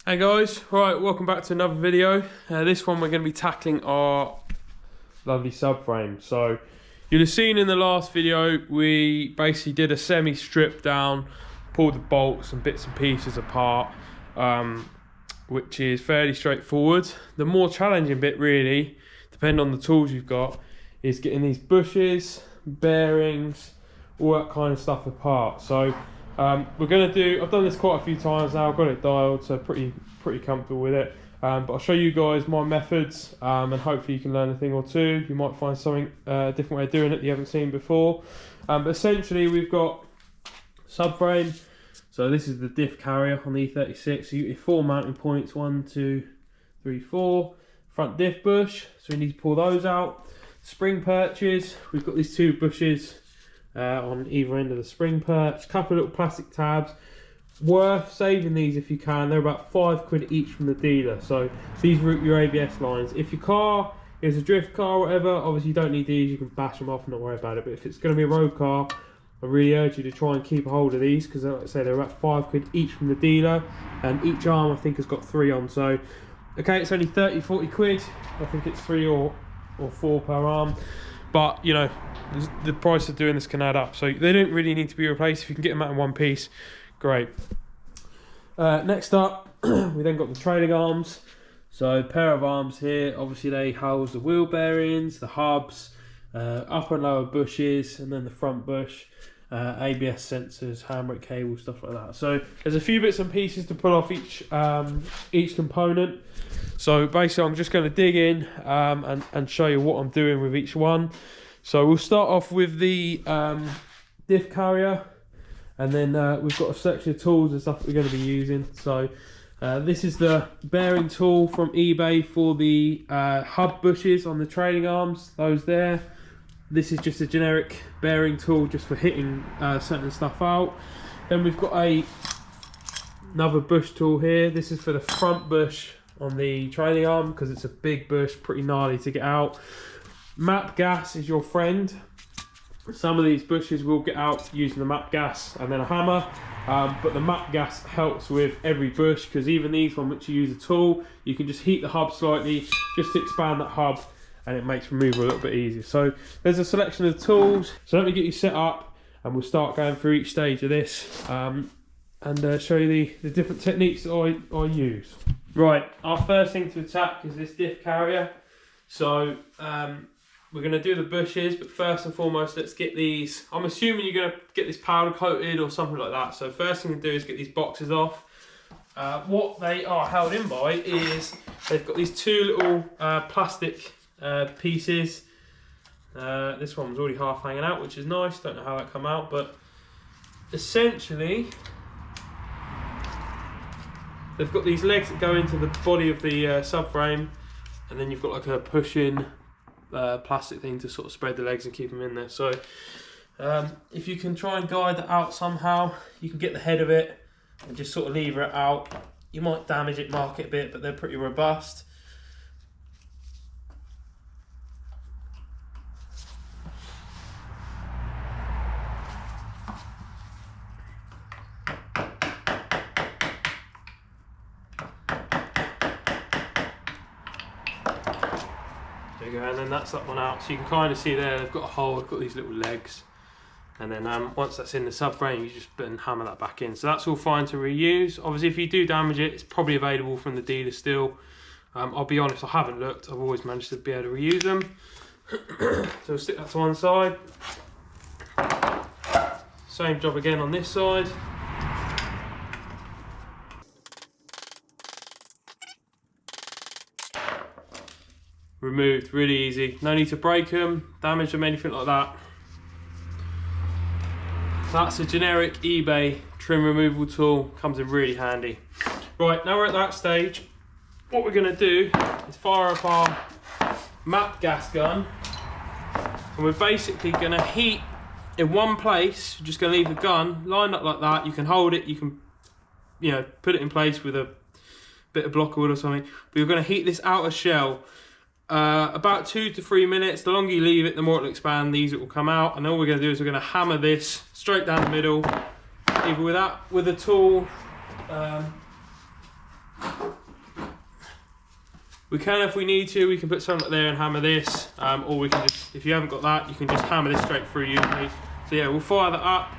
Hey guys, right, welcome back to another video. This one we're going to be tackling our lovely subframe. So you'll have seen in the last video we basically did a semi strip down, pulled the bolts and bits and pieces apart, which is fairly straightforward. The more challenging bit, really, depending on the tools you've got, is getting these bushes, bearings, all that kind of stuff apart. So we're going to do, I've done this quite a few times now, I've got it dialed, so pretty comfortable with it. But I'll show you guys my methods, and hopefully you can learn a thing or two. You might find something different way of doing it that you haven't seen before. But essentially we've got subframe. So this is the diff carrier on the E36. So you get your 4 mounting points, 1, 2, 3, 4. Front diff bush, so we need to pull those out. Spring perches, we've got these 2 bushes on either end of the spring perch. Couple of little plastic tabs. Worth saving these if you can. They're about £5 each from the dealer. So these route your ABS lines. If your car is a drift car or whatever, obviously you don't need these. You can bash them off and not worry about it. But if it's going to be a road car, I really urge you to try and keep a hold of these, because like I say, they're about £5 each from the dealer, and each arm I think has got 3 on. So okay, it's only 30-40 quid. I think it's 3 or 4 per arm, but you know, the price of doing this can add up. So they don't really need to be replaced. If you can get them out in one piece, great. Next up, we then got the trailing arms. So a pair of arms here. Obviously they house the wheel bearings, the hubs, upper and lower bushes, and then the front bush, ABS sensors, handbrake cable, stuff like that. So there's a few bits and pieces to pull off each component. So basically I'm just going to dig in and show you what I'm doing with each one. So we'll start off with the diff carrier, and then we've got a section of tools and stuff that we're going to be using. So this is the bearing tool from eBay for the hub bushes on the trailing arms, those there. This is just a generic bearing tool just for hitting certain stuff out. Then we've got another bush tool here. This is for the front bush on the trailing arm, because it's a big bush, pretty gnarly to get out. Map gas is your friend. Some of these bushes will get out using the map gas and then a hammer, but the map gas helps with every bush, because even these one which you use a tool, you can just heat the hub slightly just to expand that hub, and it makes removal a little bit easier. So there's a selection of tools. So let me get you set up and we'll start going through each stage of this, and show you the different techniques that I use. Right, our first thing to attack is this diff carrier. So we're going to do the bushes, but first and foremost, let's get these. I'm assuming you're going to get this powder coated or something like that. So first thing to do is get these boxes off. What they are held in by is they've got these 2 little plastic pieces. This one was already half hanging out, which is nice. Don't know how that come out, but essentially they've got these legs that go into the body of the subframe, and then you've got like a push-in plastic thing to sort of spread the legs and keep them in there. So if you can try and guide that out somehow, you can get the head of it and just sort of lever it out. You might damage it, mark it a bit, but they're pretty robust. And then that's that one out, so you can kind of see there they've got a hole, they've got these little legs, and then once that's in the subframe, you just hammer that back in. So that's all fine to reuse. Obviously if you do damage it, it's probably available from the dealer still. I'll be honest, I haven't looked. I've always managed to be able to reuse them. So we'll stick that to one side. Same job again on this side. Removed, really easy. No need to break them, damage them, anything like that. That's a generic eBay trim removal tool, comes in really handy. Right, now we're at that stage. What we're going to do is fire up our map gas gun, and we're basically going to heat in one place. You're just going to leave the gun lined up like that. You can hold it, you can, you know, put it in place with a bit of block wood or something. But you're going to heat this outer shell about 2 to 3 minutes. The longer you leave it, the more it'll expand, the easier it will come out. And all we're going to do is we're going to hammer this straight down the middle, either with a tool We can, if we need to, we can put something there and hammer this, or we can just, if you haven't got that, you can just hammer this straight through usually. So yeah, we'll fire that up.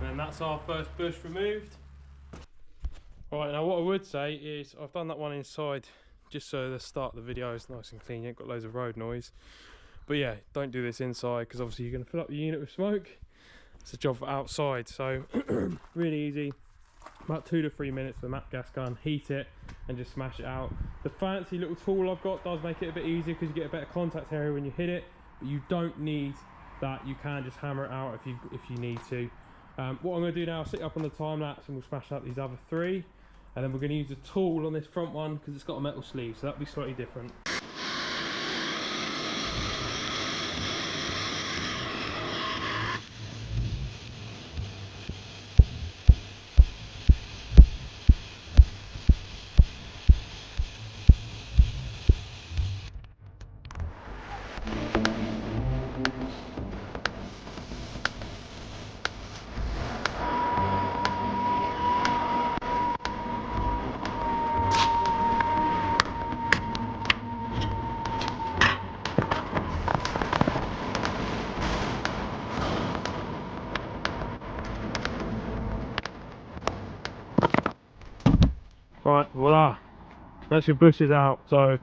And that's our first bush removed. Right, now what I would say is I've done that one inside just so the start of the video is nice and clean. You ain't got loads of road noise. But yeah, don't do this inside because obviously you're going to fill up the unit with smoke. It's a job for outside, so really easy. About 2 to 3 minutes with the MAP gas gun, heat it and just smash it out. The fancy little tool I've got does make it a bit easier because you get a better contact area when you hit it, but you don't need that. You can just hammer it out if you need to. What I'm going to do now is sit up on the time lapse and we'll smash out these other 3, and then we're going to use a tool on this front one because it's got a metal sleeve, so that'll be slightly different. Right, voila, that's your bushes out. So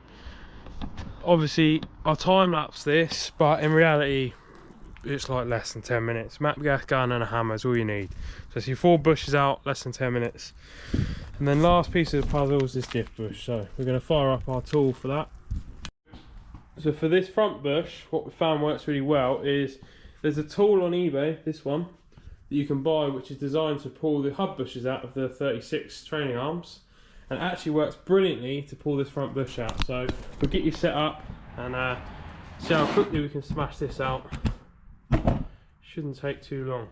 obviously I time lapse this, but in reality it's like less than 10 minutes. MAP gas gun and a hammer is all you need. So it's your 4 bushes out, less than 10 minutes. And then last piece of the puzzle is this diff bush. So we're going to fire up our tool for that. So for this front bush, what we found works really well is there's a tool on eBay, this one, that you can buy, which is designed to pull the hub bushes out of the 36 training arms, and it actually works brilliantly to pull this front bush out. So we'll get you set up and see how quickly we can smash this out. Shouldn't take too long.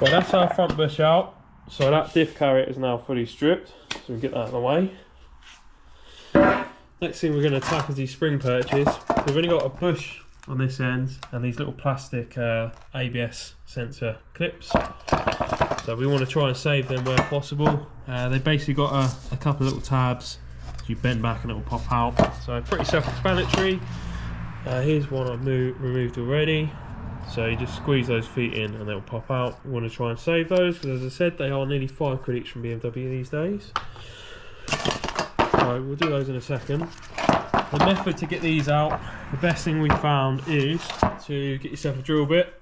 Well, that's our front bush out. So that diff carrier is now fully stripped. So we get that out of the way. Next thing we're going to attack is these spring perches. So we've only got a bush on this end and these little plastic ABS sensor clips. So we want to try and save them where possible. They've basically got a couple of little tabs. So you bend back and it will pop out. So pretty self-explanatory. Here's one I've removed already. So you just squeeze those feet in and they'll pop out. We want to try and save those because, as I said, they are nearly 5 quid each from BMW these days. So we'll do those in a second. The method to get these out, the best thing we found is to get yourself a drill bit.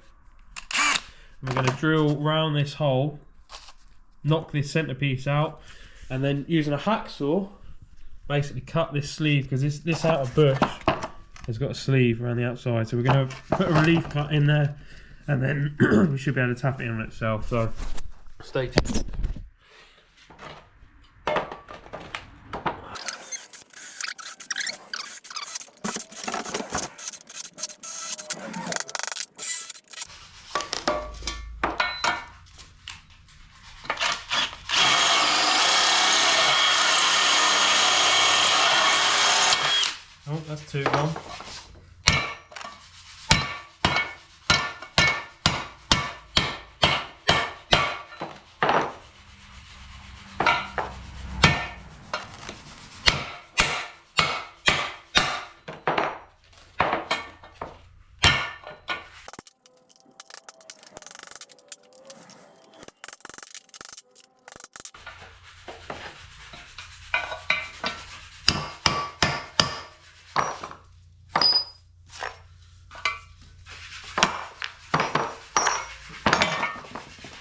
We're going to drill round this hole, knock this centerpiece out, and then using a hacksaw, basically cut this sleeve, because this outer bush has got a sleeve around the outside. So we're going to put a relief cut in there, and then we should be able to tap it in on itself. So stay tuned. Oh, that's 2 gone.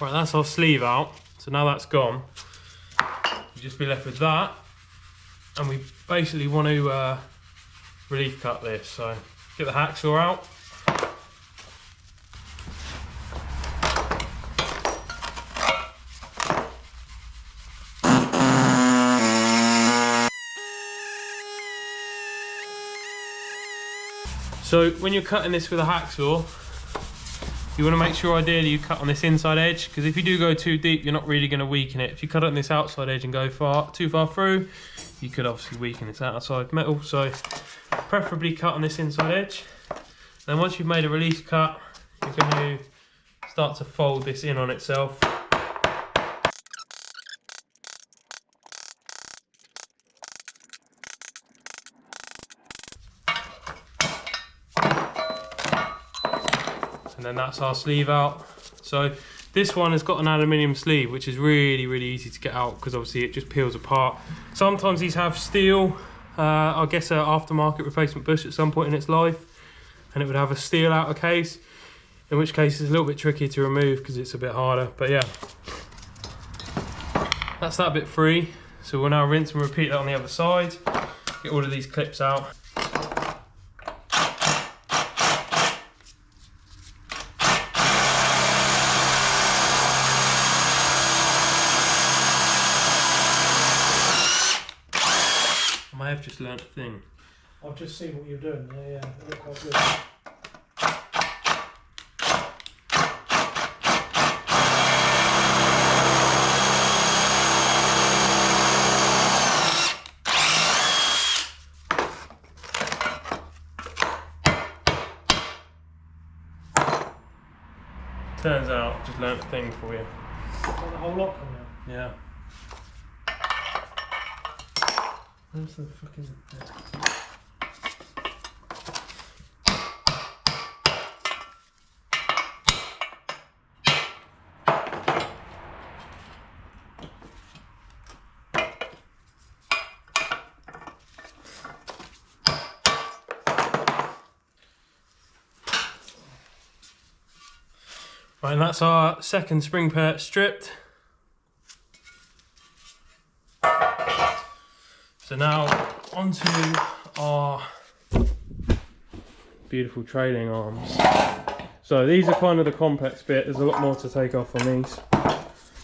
Right, that's our sleeve out. So now that's gone, you just be left with that, and we basically want to relief cut this. So get the hacksaw out. So when you're cutting this with a hacksaw, you want to make sure ideally you cut on this inside edge, because if you do go too deep, you're not really going to weaken it. If you cut on this outside edge and go too far through, you could obviously weaken this outside metal. So preferably cut on this inside edge. Then once you've made a release cut, you're going to start to fold this in on itself. And then that's our sleeve out. So this one has got an aluminium sleeve, which is really easy to get out because obviously it just peels apart. Sometimes these have steel, I guess an aftermarket replacement bush at some point in its life, and it would have a steel outer case, in which case it's a little bit trickier to remove because it's a bit harder. But yeah, that's that bit free. So we'll now rinse and repeat that on the other side. Get all of these clips out. I have just learnt a thing. I've just seen what you're doing. Yeah, it looked quite good. Turns out I've just learnt a thing for you. Got the whole lot coming out. Yeah. Where's the fucking... Right, and that's our second spring perch stripped. So now onto our beautiful trailing arms. So these are kind of the complex bit. There's a lot more to take off on these.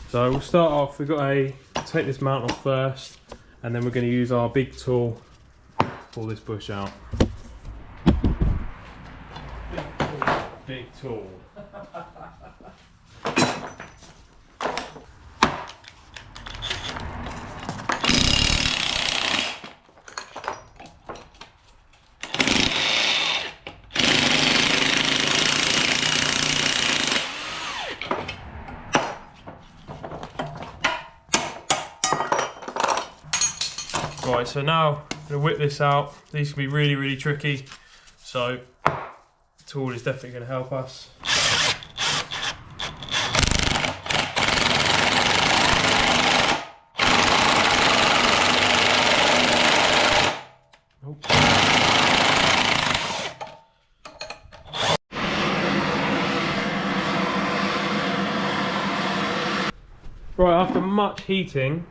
So we'll start off, we've got to take this mount off first, and then we're going to use our big tool to pull this bush out. Big tool. Right, so now I'm going to whip this out. These can be really, really tricky. So the tool is definitely going to help us. Right, after much heating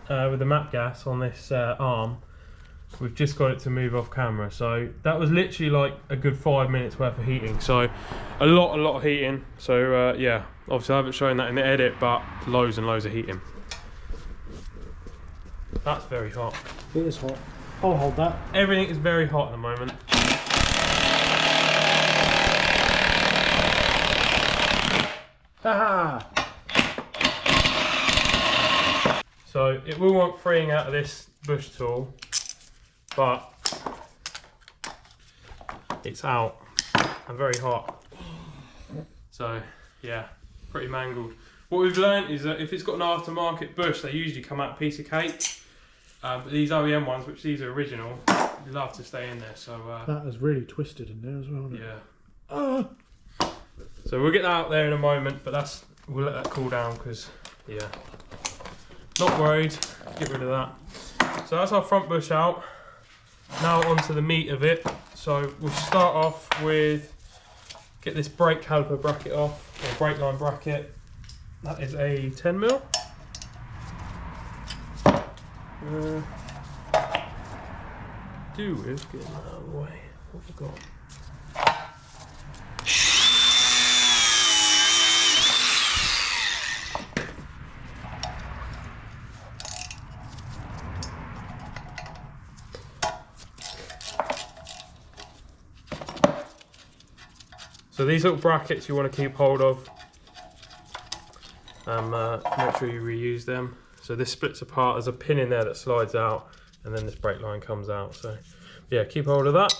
with the MAP gas on this arm, we've just got it to move off camera. So that was literally like a good 5 minutes worth of heating. So a lot of heating. So yeah, obviously I haven't shown that in the edit, but loads and loads of heating. That's very hot. It is hot. I'll hold that. Everything is very hot at the moment. Haha! So it will want freeing out of this bush tool, but it's out and very hot. So yeah, pretty mangled. What we've learned is that if it's got an aftermarket bush, they usually come out a piece of cake. But these OEM ones, which these are original, they love to stay in there. So that is really twisted in there as well, isn't it? Yeah. So we'll get that out there in a moment, but we'll let that cool down because yeah. Not worried, get rid of that. So that's our front bush out. Now onto the meat of it. So we'll start off with, get this brake caliper bracket off, or brake line bracket. That is a 10mm. Do with getting that out of the way. What have we got? So these little brackets you want to keep hold of, make sure you reuse them. So this splits apart, there's a pin in there that slides out, and then this brake line comes out. So yeah, keep hold of that.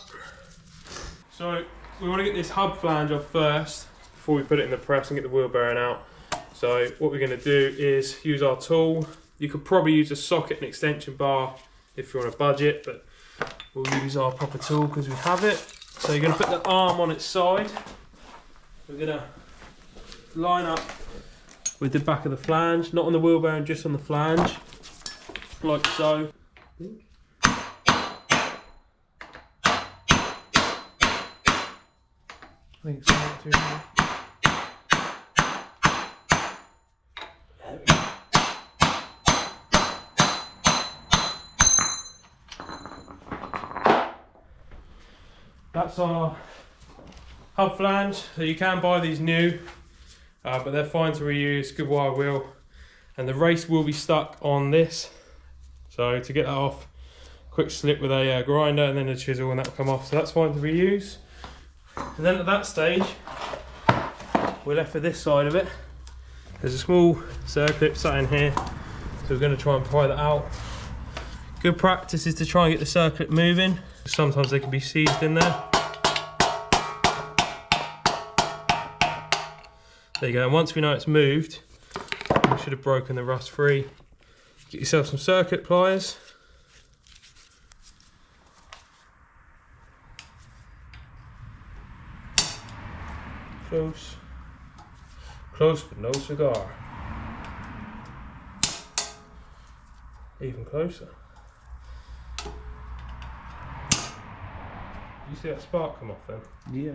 So we want to get this hub flange off first, before we put it in the press and get the wheel bearing out. So what we're going to do is use our tool. You could probably use a socket and extension bar if you're on a budget, but we'll use our proper tool because we have it. So you're going to put the arm on its side. We're going to line up with the back of the flange, not on the wheel bearing, just on the flange, like so. I think it's not too hard. That's our hub flange. So you can buy these new, but they're fine to reuse, good wire wheel. And the race will be stuck on this. So to get that off, quick slip with a grinder and then a chisel and that will come off. So that's fine to reuse. And then at that stage, we're left with this side of it. There's a small circlip sat in here. So we're going to try and pry that out. Good practice is to try and get the circlip moving. Sometimes they can be seized in there. There you go, and once we know it's moved, we should have broken the rust free. Get yourself some circuit pliers. Close. Close but no cigar. Even closer. You see that spark come off then? Yeah.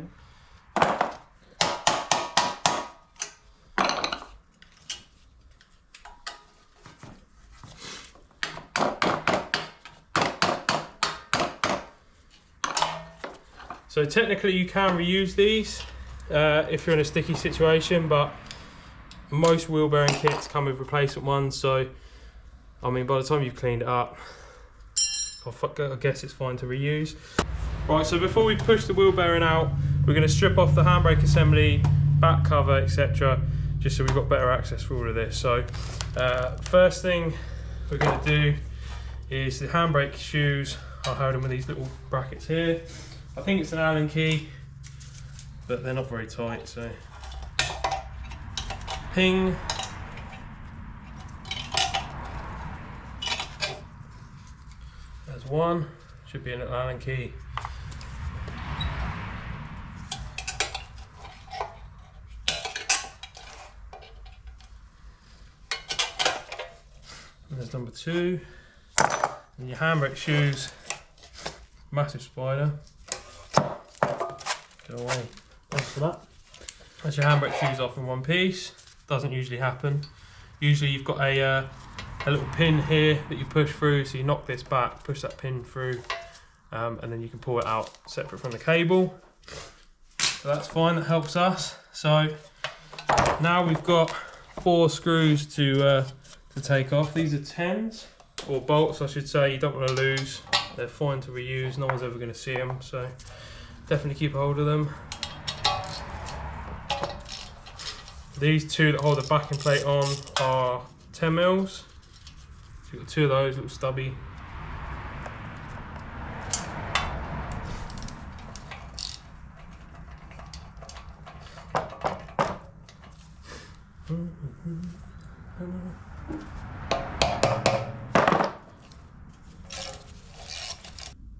So technically you can reuse these if you're in a sticky situation, but most wheel bearing kits come with replacement ones, so I mean by the time you've cleaned it up, I guess it's fine to reuse. Right, so before we push the wheel bearing out, we're going to strip off the handbrake assembly, back cover, etc., just so we've got better access for all of this. So first thing we're going to do is the handbrake shoes. I'll hold them with these little brackets here. I think it's an Allen key, but they're not very tight, so ping. 1. Should be an Allen key. And there's number 2. And your handbrake shoes, massive spider. Go away. Thanks for that. That's your handbrake shoes off in one piece. Doesn't usually happen. Usually you've got a little pin here that you push through, so you knock this back, push that pin through, and then you can pull it out separate from the cable. So that's fine, that helps us. So now we've got 4 screws to take off. These are 10s, or bolts I should say, you don't want to lose. They're fine to reuse, no one's ever going to see them, so definitely keep a hold of them. These 2 that hold the backing plate on are 10 mils. So you've got 2 of those, little stubby.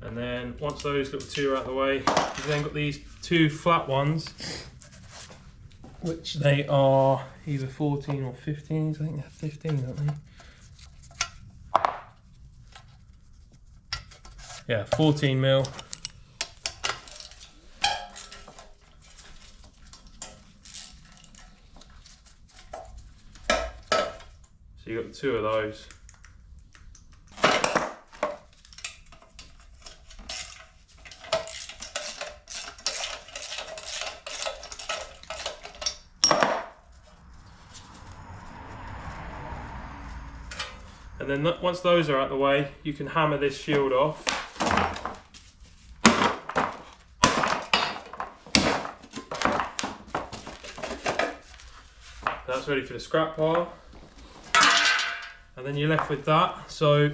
And then once those little 2 are out of the way, you've then got these 2 flat ones, which they are either 14 or 15s. I think they're 15, aren't they? Yeah, 14 mil. So you've got 2 of those. And then once those are out of the way, you can hammer this shield off. That's ready for the scrap pile. And then you're left with that. So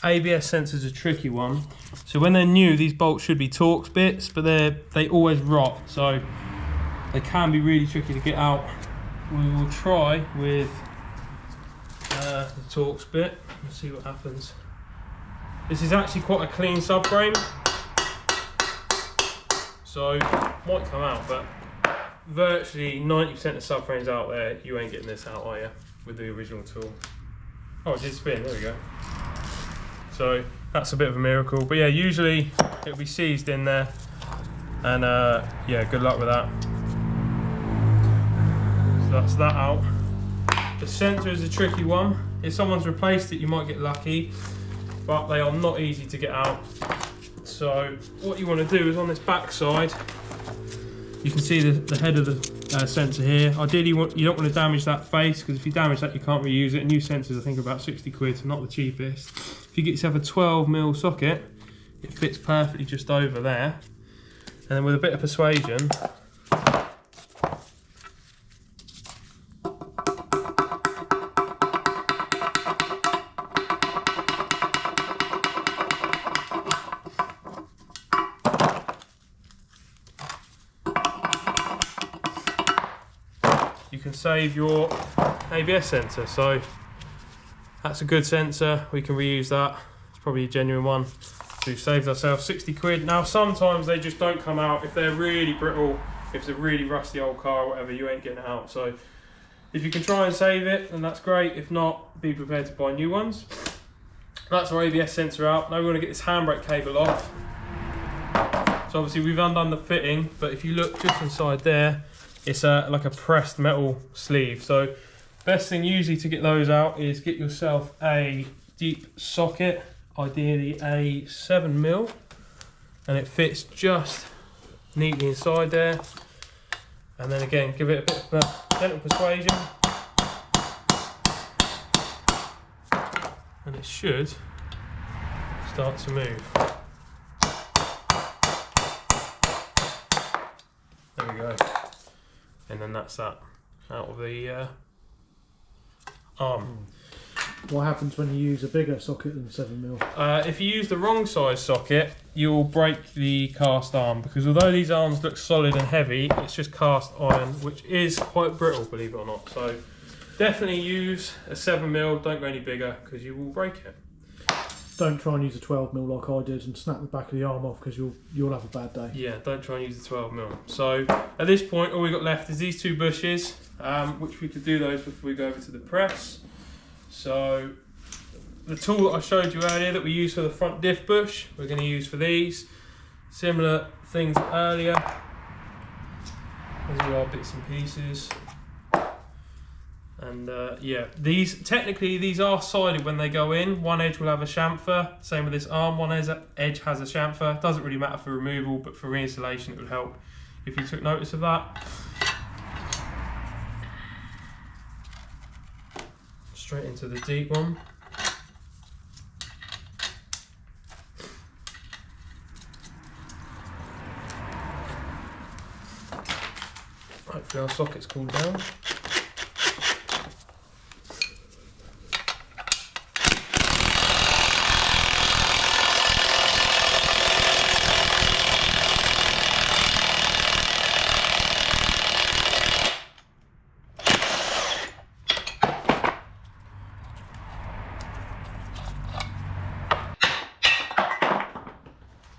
ABS sensor's a tricky one. So when they're new, these bolts should be Torx bits, but they always rot. So they can be really tricky to get out. We will try with the Torx bit. Let's see what happens. This is actually quite a clean subframe, so might come out, but virtually 90% of subframes out there, you ain't getting this out, are you, with the original tool? Oh, it did spin, there we go. So that's a bit of a miracle, but yeah, usually it'll be seized in there, and yeah, good luck with that. So that's that out. The sensor is a tricky one. If someone's replaced it, you might get lucky, but they are not easy to get out. So what you want to do is on this back side, you can see the head of the sensor here. Ideally, you don't want to damage that face, because if you damage that, you can't reuse it. New sensors, I think, are about 60 quid, so not the cheapest. If you get yourself a 12mm socket, it fits perfectly just over there. And then with a bit of persuasion, you can save your ABS sensor. So that's a good sensor, we can reuse that. It's probably a genuine one. So we've saved ourselves 60 quid. Now sometimes they just don't come out. If they're really brittle, if it's a really rusty old car or whatever, you ain't getting it out. So if you can try and save it, then that's great. If not, be prepared to buy new ones. That's our ABS sensor out. Now we want to get this handbrake cable off. So obviously we've undone the fitting, but if you look just inside there, it's like a pressed metal sleeve. So best thing usually to get those out is get yourself a deep socket, ideally a 7mm, and it fits just neatly inside there. And then again, give it a bit of gentle persuasion, and it should start to move. There we go. And then that's that out of the arm. What happens when you use a bigger socket than 7mm? If you use the wrong size socket, you'll break the cast arm, because although these arms look solid and heavy, it's just cast iron, which is quite brittle, believe it or not. So definitely use a 7mm, don't go any bigger, because you will break it. don't try and use a 12mm like I did and snap the back of the arm off, because you'll have a bad day. Yeah, don't try and use the 12mm. So at this point, all we got left is these two bushes, which we could do those before we go over to the press. So the tool that I showed you earlier that we used for the front diff bush, we're going to use for these. Similar things earlier, as we are bits and pieces. And yeah, technically these are sided when they go in. One edge will have a chamfer, same with this arm, one edge has a chamfer. Doesn't really matter for removal, but for reinstallation it would help if you took notice of that. Straight into the deep one. Hopefully our socket's cooled down.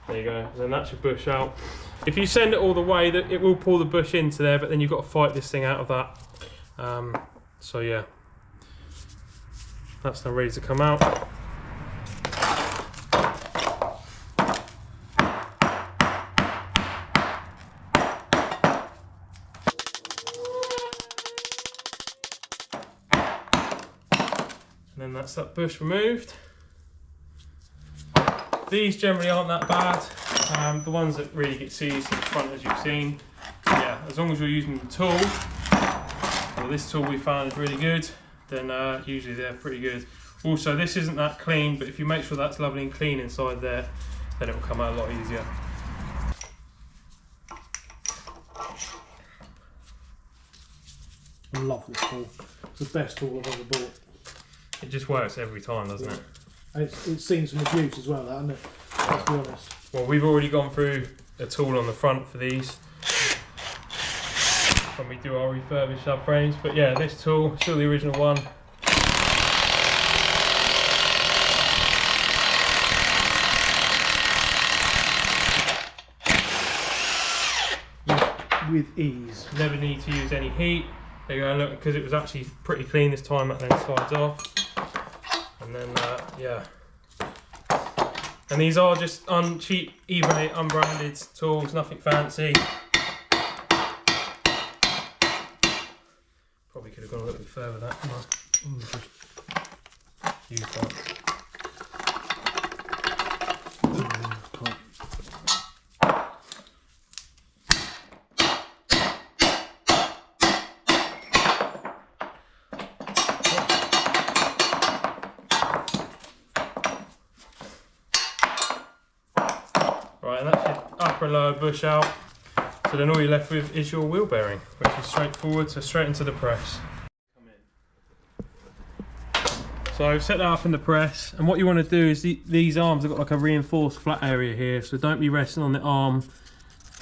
There you go, and then that's your bush out. If you send it all the way, that it will pull the bush into there, but then you've got to fight this thing out of that. So yeah, that's now ready to come out. And then that's that bush removed. These generally aren't that bad. The ones that really get seized in the front, as you've seen. Yeah, as long as you're using the tool, well, this tool we found is really good, then usually they're pretty good. Also, this isn't that clean, but if you make sure that's lovely and clean inside there, then it will come out a lot easier. I love this tool. It's the best tool I've ever bought. It just works every time, doesn't it? It's seen some abuse as well, that, hasn't it? Let's be honest. Well, we've already gone through a tool on the front for these when we do our refurbished subframes, but yeah, this tool, still the original one. With ease. Never need to use any heat. There you go, look, because it was actually pretty clean this time, that then slides off. And then, yeah. And these are just cheap eBay unbranded tools, nothing fancy. Probably could have gone a little bit further with that. Use that. Right, and that's your upper and lower bush out. So then all you're left with is your wheel bearing, which is straightforward, so straight into the press. So I've set that up in the press, and what you want to do is these arms have got like a reinforced flat area here, so don't be resting on the arm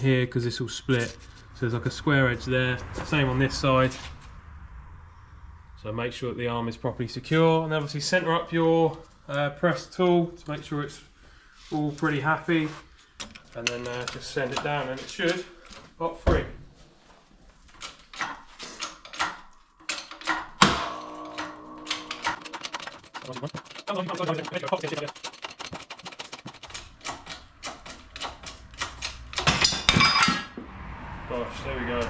here because this will split. So there's like a square edge there, same on this side. So make sure that the arm is properly secure, and obviously centre up your press tool to make sure it's all pretty happy, and then just send it down and it should pop free. Gosh, there we go.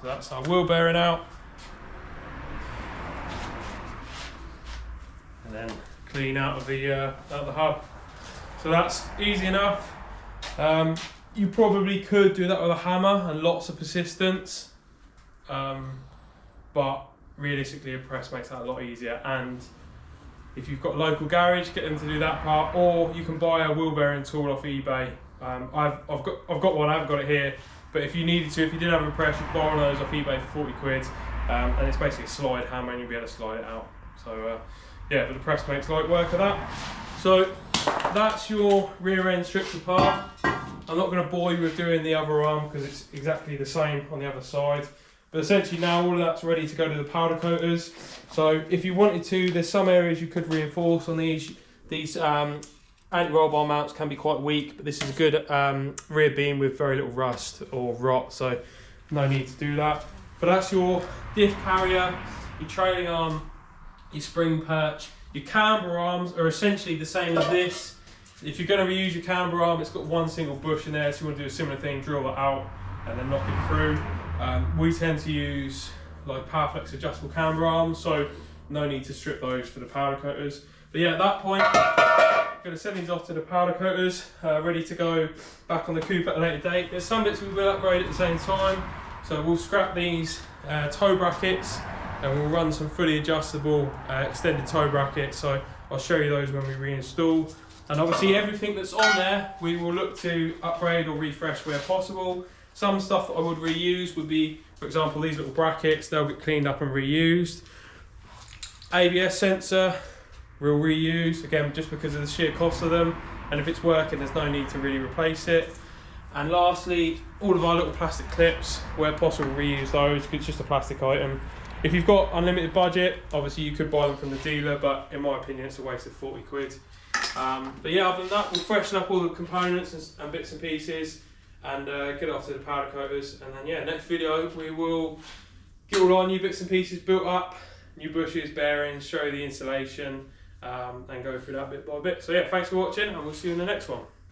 So that's our wheel bearing out. And then clean out of the hub. So that's easy enough. You probably could do that with a hammer and lots of persistence, but realistically a press makes that a lot easier. And if you've got a local garage, get them to do that part, or you can buy a wheel bearing tool off eBay. I've got one, I haven't got it here, but if you needed to, if you didn't have a press, you could buy one of those off eBay for 40 quid, and it's basically a slide hammer and you'll be able to slide it out. So yeah, but the press makes light work of that. So that's your rear end stripped apart. I'm not going to bore you with doing the other arm because it's exactly the same on the other side. But essentially now all of that's ready to go to the powder coaters. So if you wanted to, there's some areas you could reinforce on these. These anti-roll bar mounts can be quite weak, but this is a good rear beam with very little rust or rot, so no need to do that. But that's your diff carrier, your trailing arm, your spring perch. Your camber arms are essentially the same as this. If you're going to reuse your camber arm, it's got one single bush in there, so you want to do a similar thing, drill that out and then knock it through. We tend to use like Powerflex adjustable camber arms, so no need to strip those for the powder coaters. But yeah, at that point, I'm going to send these off to the powder coaters, ready to go back on the coupe at a later date. There's some bits we will upgrade at the same time, so we'll scrap these toe brackets and we'll run some fully adjustable extended toe brackets, so I'll show you those when we reinstall. And obviously everything that's on there we will look to upgrade or refresh where possible. Some stuff that I would reuse would be, for example, these little brackets, they'll get cleaned up and reused. ABS sensor, we'll reuse, again, just because of the sheer cost of them. And if it's working, there's no need to really replace it. And lastly, all of our little plastic clips, where possible, reuse those, because it's just a plastic item. If you've got unlimited budget, obviously you could buy them from the dealer, but in my opinion, it's a waste of 40 quid. But yeah, other than that, we'll freshen up all the components and bits and pieces and get it off to the powder coaters. And then yeah, next video, we will get all our new bits and pieces built up, new bushes, bearings, show you the installation, and go through that bit by bit. So yeah, thanks for watching, and we'll see you in the next one.